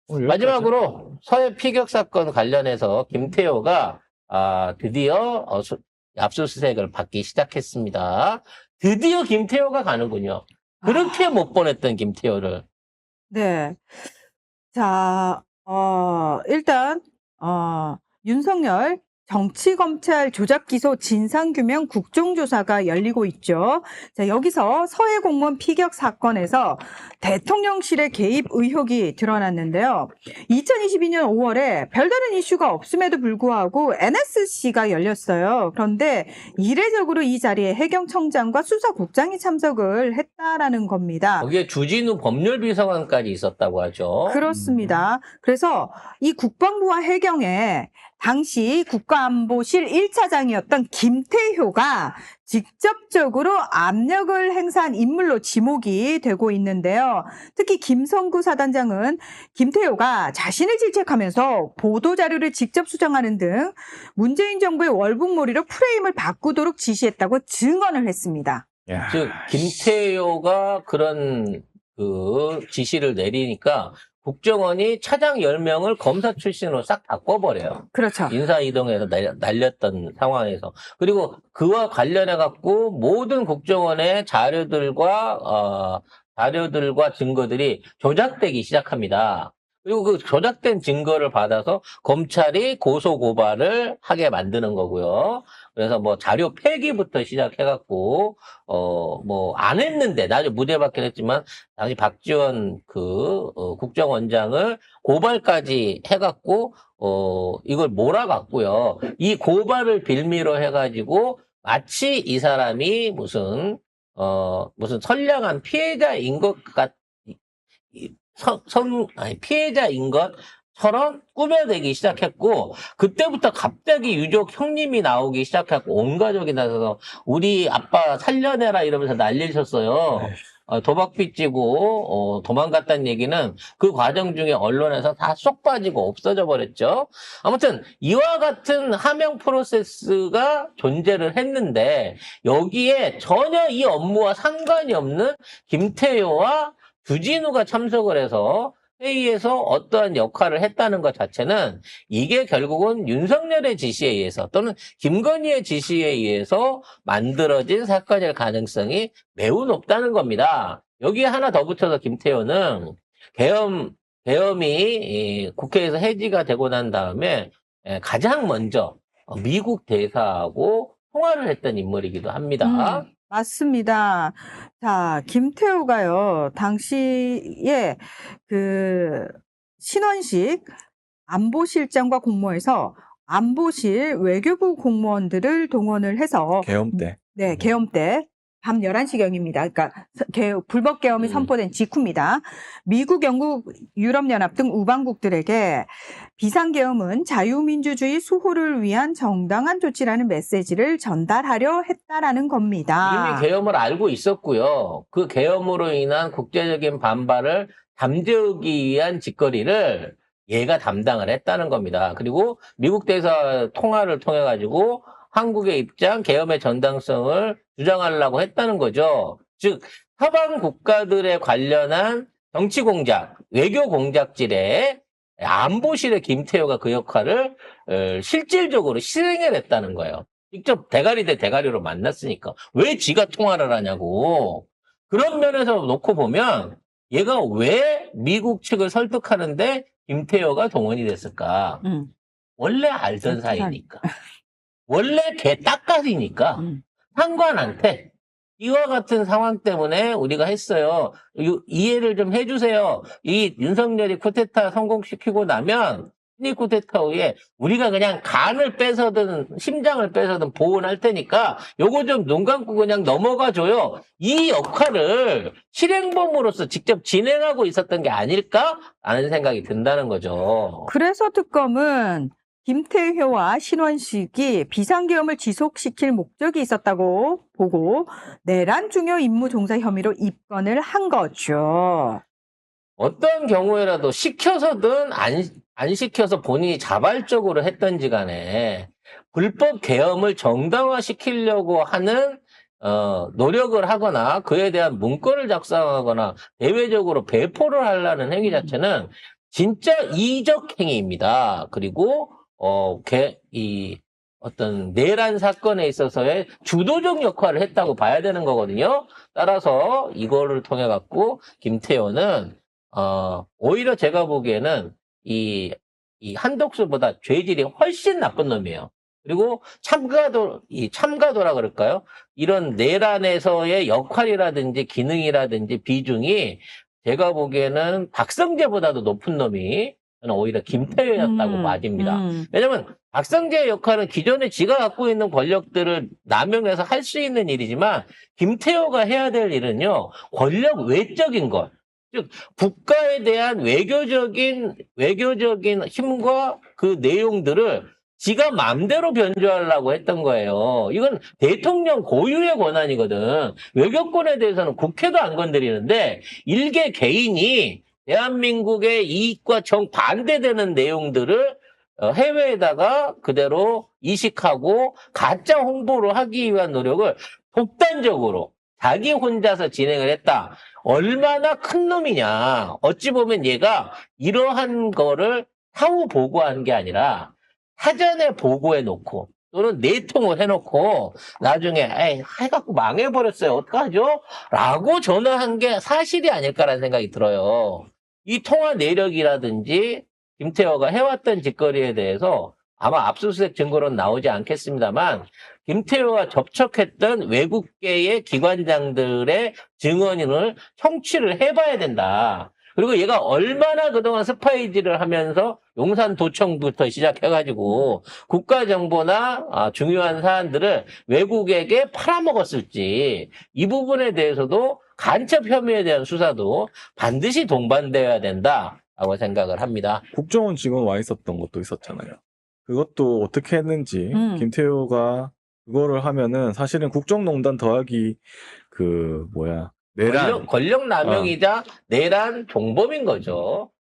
마지막으로 서해 피격 사건 관련해서 김태호가 드디어 압수수색을 받기 시작했습니다. 드디어 김태호가 가는군요. 그렇게 못 보냈던 김태호를. 네. 자, 일단, 윤석열 정치검찰 조작기소 진상규명 국정조사가 열리고 있죠. 자, 여기서 서해 공무원 피격 사건에서 대통령실의 개입 의혹이 드러났는데요. 2022년 5월에 별다른 이슈가 없음에도 불구하고 NSC가 열렸어요. 그런데 이례적으로 이 자리에 해경청장과 수사국장이 참석을 했다라는 겁니다. 거기에 주진우 법률비서관까지 있었다고 하죠. 그렇습니다. 그래서 이 국방부와 해경에 당시 국가안보실 1차장이었던 김태효가 직접적으로 압력을 행사한 인물로 지목이 되고 있는데요. 특히 김성구 사단장은 김태효가 자신을 질책하면서 보도자료를 직접 수정하는 등 문재인 정부의 월북몰이로 프레임을 바꾸도록 지시했다고 증언을 했습니다. 즉 김태효가 그런 그 지시를 내리니까 국정원이 차장 10명을 검사 출신으로 싹 바꿔버려요. 그렇죠. 인사이동에서 날렸던 상황에서. 그리고 그와 관련해갖고 모든 국정원의 자료들과 증거들이 조작되기 시작합니다. 그리고 그 조작된 증거를 받아서 검찰이 고소고발을 하게 만드는 거고요. 그래서 뭐 자료 폐기부터 시작해갖고, 안 했는데, 나중에 무죄받긴 했지만, 당시 박지원 국정원장을 고발까지 해갖고, 이걸 몰아갔고요. 이 고발을 빌미로 해가지고, 마치 이 사람이 무슨 선량한 피해자인 것 피해자인 것처럼 꾸며내기 시작했고, 그때부터 갑자기 유족 형님이 나오기 시작했고, 온 가족이 나서서 우리 아빠 살려내라 이러면서 난리를 쳤어요. 도박 빚지고 도망갔다는 얘기는 그 과정 중에 언론에서 다 쏙 빠지고 없어져 버렸죠. 아무튼 이와 같은 하명 프로세스가 존재를 했는데 여기에 전혀 이 업무와 상관이 없는 김태효와 주진우가 참석을 해서 회의에서 어떠한 역할을 했다는 것 자체는 이게 결국은 윤석열의 지시에 의해서 또는 김건희의 지시에 의해서 만들어진 사건일 가능성이 매우 높다는 겁니다. 여기에 하나 더 붙여서 김태효는 계엄이 국회에서 해지가 되고 난 다음에 가장 먼저 미국 대사하고 통화를 했던 인물이기도 합니다. 맞습니다. 자, 김태호가요, 당시에 신원식 안보실장과 공모해서 안보실 외교부 공무원들을 동원을 해서 계엄 때. 네, 계엄 때 밤 11시경입니다. 그러니까 불법 계엄이 선포된 직후입니다. 미국, 영국, 유럽연합 등 우방국들에게 비상계엄은 자유민주주의 수호를 위한 정당한 조치라는 메시지를 전달하려 했다라는 겁니다. 이미 계엄을 알고 있었고요. 그 계엄으로 인한 국제적인 반발을 잠재우기 위한 짓거리를 얘가 담당을 했다는 겁니다. 그리고 미국 대사 통화를 통해 가지고 한국의 입장, 계엄의 정당성을 주장하려고 했다는 거죠. 즉 서방 국가들에 관련한 정치 공작, 외교 공작질에 안보실의 김태효가 그 역할을 실질적으로 실행해냈다는 거예요. 직접 대가리 대 대가리로 만났으니까 왜 지가 통화를 하냐고. 그런 면에서 놓고 보면 얘가 왜 미국 측을 설득하는데 김태효가 동원이 됐을까? 원래 알던 사이니까. 원래 개 딱가리니까 상관한테 이와 같은 상황 때문에 우리가 했어요. 이해를 좀 해주세요. 이 윤석열이 쿠데타 성공시키고 나면 이 쿠데타 후에 우리가 그냥 간을 뺏어든 심장을 뺏어든 보온할 테니까 요거 좀 눈 감고 그냥 넘어가줘요. 이 역할을 실행범으로서 직접 진행하고 있었던 게 아닐까? 라는 생각이 든다는 거죠. 그래서 특검은 김태효와 신원식이 비상계엄을 지속시킬 목적이 있었다고 보고 내란 중요 임무 종사 혐의로 입건을 한 거죠. 어떤 경우에라도 시켜서든 안 시켜서 본인이 자발적으로 했던지 간에 불법 계엄을 정당화시키려고 하는 노력을 하거나 그에 대한 문건을 작성하거나 대외적으로 배포를 하려는 행위 자체는 진짜 이적 행위입니다. 그리고 어떤 내란 사건에 있어서의 주도적 역할을 했다고 봐야 되는 거거든요. 따라서 이거를 통해 갖고 김태호는 오히려 제가 보기에는 이 한덕수보다 죄질이 훨씬 나쁜 놈이에요. 그리고 참가도라 그럴까요? 이런 내란에서의 역할이라든지 기능이라든지 비중이 제가 보기에는 박성재보다도 높은 놈이 저는 오히려 김태호였다고 봐집니다. 왜냐면 박성재의 역할은 기존에 지가 갖고 있는 권력들을 남용해서 할 수 있는 일이지만 김태호가 해야 될 일은요, 권력 외적인 것. 즉, 국가에 대한 외교적인 힘과 그 내용들을 지가 마음대로 변조하려고 했던 거예요. 이건 대통령 고유의 권한이거든. 외교권에 대해서는 국회도 안 건드리는데 일개 개인이 대한민국의 이익과 정반대되는 내용들을 해외에다가 그대로 이식하고 가짜 홍보를 하기 위한 노력을 독단적으로 자기 혼자서 진행을 했다. 얼마나 큰 놈이냐. 어찌 보면 얘가 이러한 거를 사후 보고한 게 아니라 사전에 보고해 놓고 또는 내통을 해놓고 나중에 해갖고 망해버렸어요. 어떡하죠? 라고 전화한 게 사실이 아닐까라는 생각이 들어요. 이 통화 내력이라든지 김태호가 해왔던 짓거리에 대해서 아마 압수수색 증거로는 나오지 않겠습니다만 김태호가 접촉했던 외국계의 기관장들의 증언을 청취를 해봐야 된다. 그리고 얘가 얼마나 그동안 스파이질을 하면서 용산도청부터 시작해가지고 국가정보나 중요한 사안들을 외국에게 팔아먹었을지 이 부분에 대해서도 간첩 혐의에 대한 수사도 반드시 동반되어야 된다라고 생각을 합니다. 국정원 직원 와 있었던 것도 있었잖아요. 그것도 어떻게 했는지 김태호가 그거를 하면은 사실은 국정농단 더하기 내란 권력 남용이자 내란 종범인 거죠.